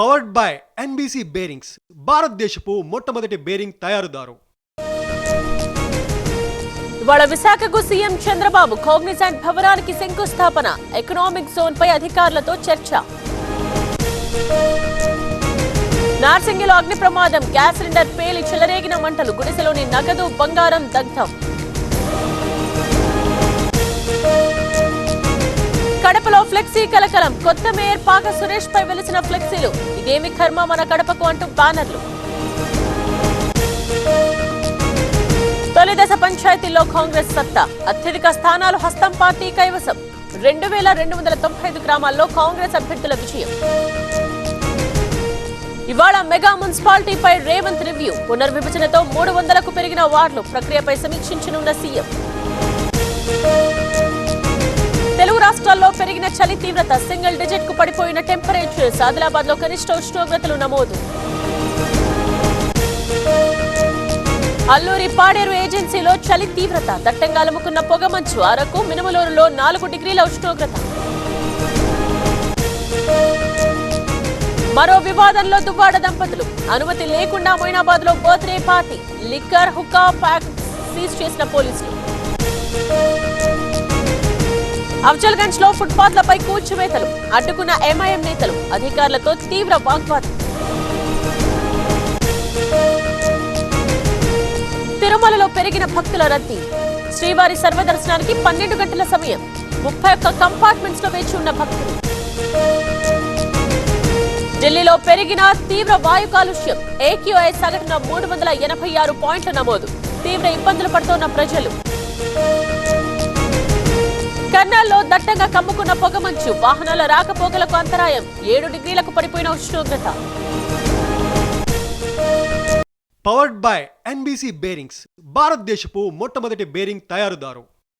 Powered by NBC bearings, భారతదేశపు మొట్టమొదటి bearing తయారుదారు. ఇవాళ విశాఖకు సీఎం చంద్రబాబు కాగ్నిజెంట్ భవనానికి శంకుస్థాపన, ఎకనామిక్ జోన్ పై అధికారులతో చర్చ. నార్సింగిలో అగ్ని ప్రమాదం, గ్యాస్ సిలిండర్ పేలి చెలరేగిన మంటలు, గుడిసెలోని నగదు బంగారం దగ్ధం. కడపలో ఫ్లెక్సీ కలకలం, కొత్త మేయర్ పాక సురేష్ పై వెలిసిన ఫ్లెక్సీలు, ఇదేమి కర్మ మన కడపకు అంటూ బ్యానర్లు. తొలి దశ పంచాయతీల్లో కాంగ్రెస్ సత్తా, అత్యధిక స్థానాలు హస్తం పార్టీ కైవసం. 2295 గ్రామాల్లో కాంగ్రెస్ అభ్యర్థుల విజయం. ఇవాళ మెగా మున్సిపాలిటీపై రేవంత్ రివ్యూ, పునర్విభజనతో 300కు పెరిగిన వార్డులు, ప్రక్రియపై సమీక్షించనున్న సీఎం. తెలుగు రాష్ట్రాల్లో పెరిగిన చలి తీవ్రత, సింగిల్ డిజిట్ కు పడిపోయిన టెంపరేచర్స్, ఆదిలాబాద్ లో కనిష్ట ఉష్ణోగ్రతలు నమోదు. అల్లూరి పాడేరు ఏజెన్సీలో చలి తీవ్రత, దట్టంగా అలుముకున్న పొగమంచు, అరకు మినుమలూరులో 4 డిగ్రీల ఉష్ణోగ్రత. మరో వివాదంలో దువ్వాడ దంపతులు, అనుమతి లేకుండా మొయినాబాద్ లో birthday party, liquor hookah pack seize చేసిన పోలీసులు. అఫ్జల్గంజ్ లో ఫుట్పాత్లపై కూల్చివేతలు, అడ్డుకున్న ఎంఐఎం నేతలు, అధికారులతో తీవ్ర వాగ్వాదం. తిరుమలలో పెరిగిన భక్తుల రద్దీ, శ్రీవారి సర్వదర్శనానికి 12 గంటల సమయం, 31 కంపార్ట్మెంట్స్ లో వేచి ఉన్న భక్తులు. ఢిల్లీలో పెరిగిన తీవ్ర వాయు కాలుష్యం, ఏక్యూఐ సగటున 386 పాయింట్ల నమోదు, తీవ్ర ఇబ్బందులు పడుతున్న ప్రజలు. కర్నాల్లో దట్టంగా కమ్ముకున్న పొగమంచు, వాహనాల రాకపోకలకు అంతరాయం, 7 డిగ్రీలకు పడిపోయిన ఉష్ణోగ్రత. పవర్డ్ బై ఎన్బీసీ బేరింగ్స్, భారతదేశపు మొట్టమొదటి బేరింగ్ తయారుదారు.